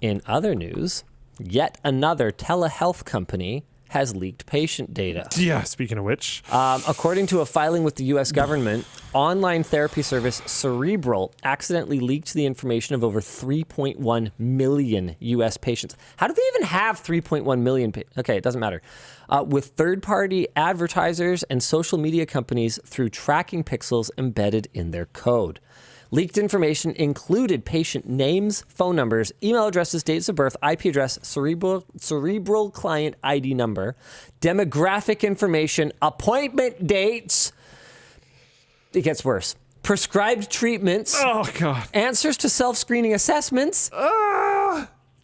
In other news, yet another telehealth company has leaked patient data. Yeah, speaking of which. According to a filing with the U.S. government, online therapy service Cerebral accidentally leaked the information of over 3.1 million U.S. patients. How do they even have 3.1 million? Okay, it doesn't matter. With third-party advertisers and social media companies through tracking pixels embedded in their code. Leaked information included patient names, phone numbers, email addresses, dates of birth, IP address, cerebral client ID number, demographic information, appointment dates. It gets worse. Prescribed treatments. Oh, God. Answers to self-screening assessments.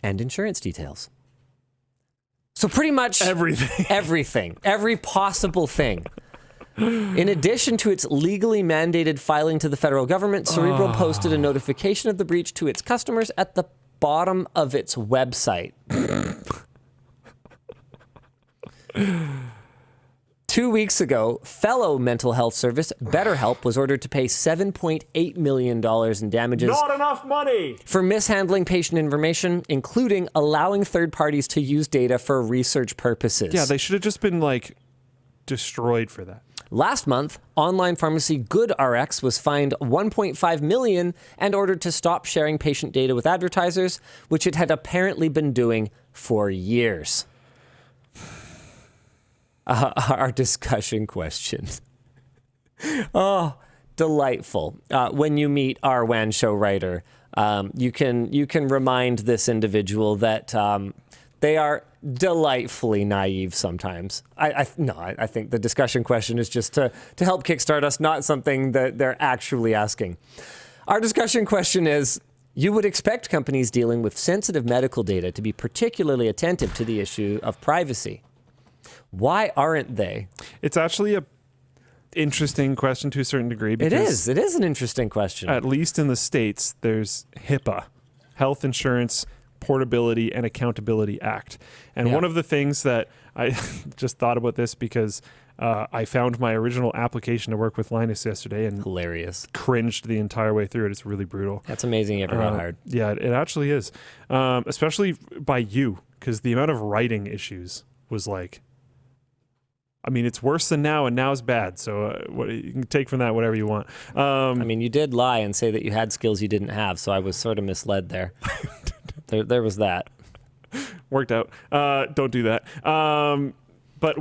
And insurance details. So pretty much everything. Everything. Every possible thing. In addition to its legally mandated filing to the federal government, Cerebral posted a notification of the breach to its customers at the bottom of its website. 2 weeks ago, fellow mental health service BetterHelp was ordered to pay $7.8 million in damages. Not enough money! For mishandling patient information, including allowing third parties to use data for research purposes. Yeah, they should have just been, destroyed for that. Last month, online pharmacy GoodRx was fined $1.5 million and ordered to stop sharing patient data with advertisers, which it had apparently been doing for years. Our discussion question. Oh, delightful. When you meet our WAN show writer, you can remind this individual that they are delightfully naive sometimes. I think the discussion question is just to help kickstart us, not something that they're actually asking. Our discussion question is, you would expect companies dealing with sensitive medical data to be particularly attentive to the issue of privacy. Why aren't they? It's actually a interesting question to a certain degree. Because It is an interesting question. At least in the States, there's HIPAA, Health Insurance Portability and Accountability Act. And one of the things that I just thought about this because I found my original application to work with Linus yesterday and hilarious, cringed the entire way through it. It's really brutal. That's amazing. It ever got hard. Yeah, it actually is. Especially by you, because the amount of writing issues was it's worse than now, and now's bad. So you can take from that whatever you want. You did lie and say that you had skills you didn't have, so I was sort of misled there. There was that. Worked out. Don't do that. But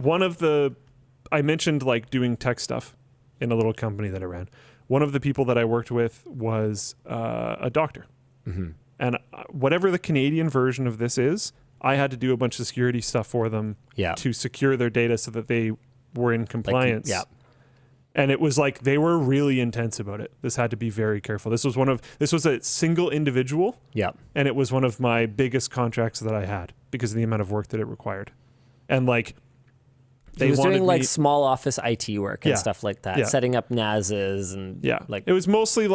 I mentioned doing tech stuff in a little company that I ran. One of the people that I worked with was a doctor. Mm-hmm. And whatever the Canadian version of this is, I had to do a bunch of security stuff for them to secure their data so that they were in compliance. And it was they were really intense about it. This had to be very careful. This was a single individual. Yeah. And it was one of my biggest contracts that I had because of the amount of work that it required. And he was doing small office IT work and stuff like that, setting up NASs and it was mostly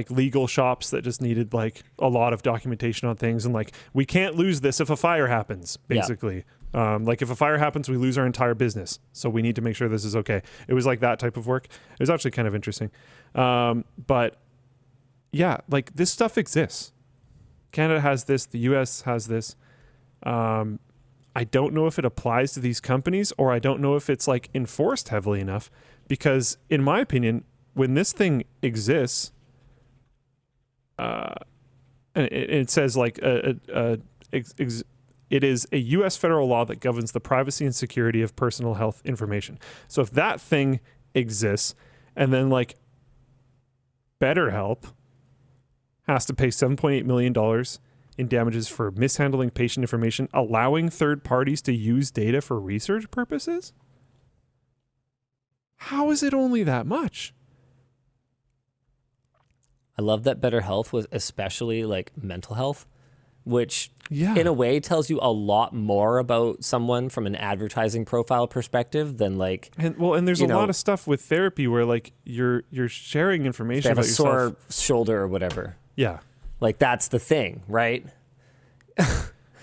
legal shops that just needed a lot of documentation on things, and we can't lose this if a fire happens, basically. If a fire happens, we lose our entire business, so we need to make sure this is okay. It was that type of work. It was actually kind of interesting. But yeah, this stuff exists. Canada has this, the US has this. I don't know if it applies to these companies, or I don't know if it's enforced heavily enough, because in my opinion, when this thing exists, and it says it is a U.S. federal law that governs the privacy and security of personal health information. So if that thing exists, and then BetterHelp has to pay $7.8 million in damages for mishandling patient information, allowing third parties to use data for research purposes, how is it only that much? I love that BetterHelp was especially mental health, which in a way tells you a lot more about someone from an advertising profile perspective than and there's a lot of stuff with therapy where you're sharing information about yourself. They have a sore shoulder or whatever. Yeah. That's the thing, right?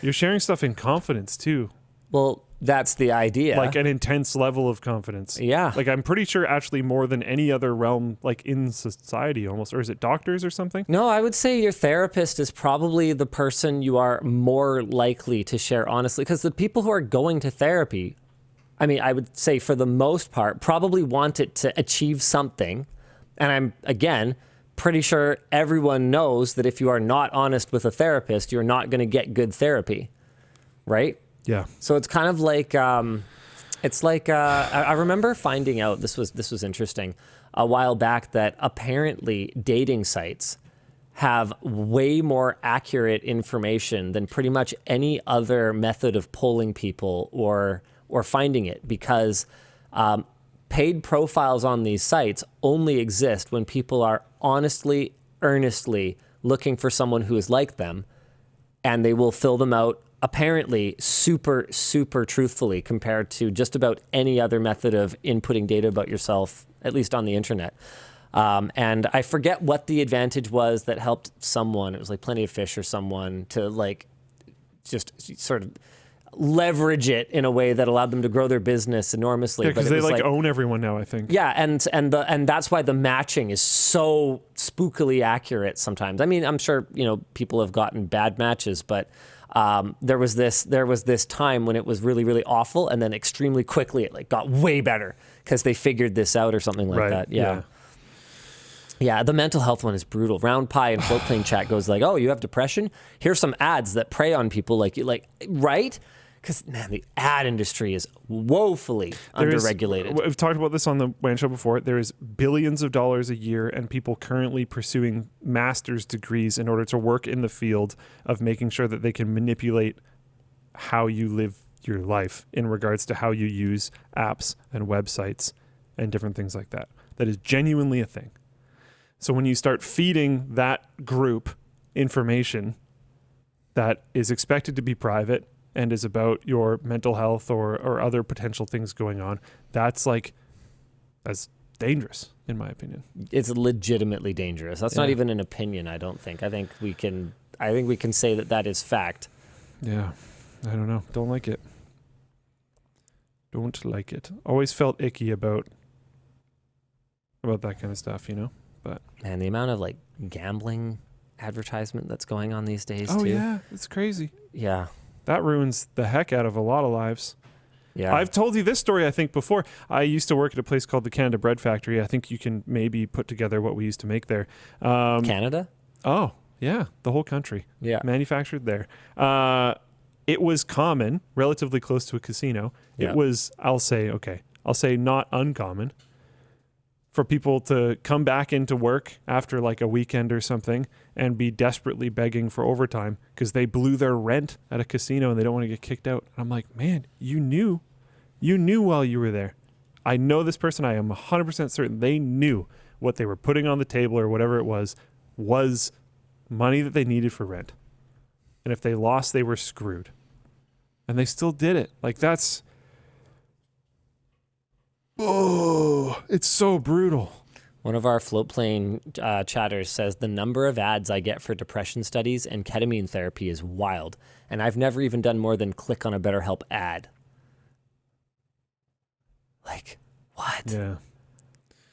You're sharing stuff in confidence too. Well, That's the idea. Like an intense level of confidence. Yeah. Like I'm pretty sure actually more than any other realm, like in society almost, or is it doctors or something? No, I would say your therapist is probably the person you are more likely to share honestly, because the people who are going to therapy, I mean, I would say for the most part, probably want it to achieve something. And I'm, again, pretty sure everyone knows that if you are not honest with a therapist, you're not going to get good therapy, right? Yeah. So it's kind of like, it's like, I remember finding out, this was interesting, a while back, that apparently dating sites have way more accurate information than pretty much any other method of polling people or finding it, because paid profiles on these sites only exist when people are honestly, earnestly looking for someone who is like them, and they will fill them out apparently super, super truthfully compared to just about any other method of inputting data about yourself, at least on the internet. And I forget what the advantage was that helped someone. It was like Plenty of Fish or someone to like just sort of leverage it in a way that allowed them to grow their business enormously. Yeah, because they like own everyone now, I think. Yeah, and that's why the matching is so spookily accurate sometimes. I mean, I'm sure, you know, people have gotten bad matches, but there was this time when it was really, really awful, and then extremely quickly it like got way better because they figured this out or something like that. Yeah. Yeah, the mental health one is brutal. Round Pie and Floatplane Chat goes like, "Oh, you have depression? Here's some ads that prey on people like you." Like, right? Because, man, the ad industry is woefully underregulated. We've talked about this on the WAN show before. There is billions of dollars a year and people currently pursuing master's degrees in order to work in the field of making sure that they can manipulate how you live your life in regards to how you use apps and websites and different things like that. That is genuinely a thing. So when you start feeding that group information that is expected to be private and is about your mental health or other potential things going on, that's dangerous, in my opinion. It's legitimately dangerous. That's not even an opinion, I don't think. I think we can say that is fact. Yeah. I don't know. Don't like it. Don't like it. Always felt icky about that kind of stuff, you know? But man, the amount of like gambling advertisement that's going on these days too. Oh yeah, it's crazy. Yeah. That ruins the heck out of a lot of lives. Yeah. I've told you this story, I think, before. I used to work at a place called the Canada Bread Factory. I think you can maybe put together what we used to make there. Canada? Oh, yeah. The whole country. Yeah. Manufactured there. It was common, relatively close to a casino. Yeah. It was, I'll say not uncommon for people to come back into work after like a weekend or something and be desperately begging for overtime because they blew their rent at a casino and they don't want to get kicked out. And I'm like, man, you knew while you were there. I know this person. I am 100% certain they knew what they were putting on the table or whatever it was money that they needed for rent. And if they lost, they were screwed. And they still did it. Like that's... Oh, it's so brutal. One of our Floatplane chatters says the number of ads I get for depression studies and ketamine therapy is wild, and I've never even done more than click on a BetterHelp ad. Like, what? Yeah.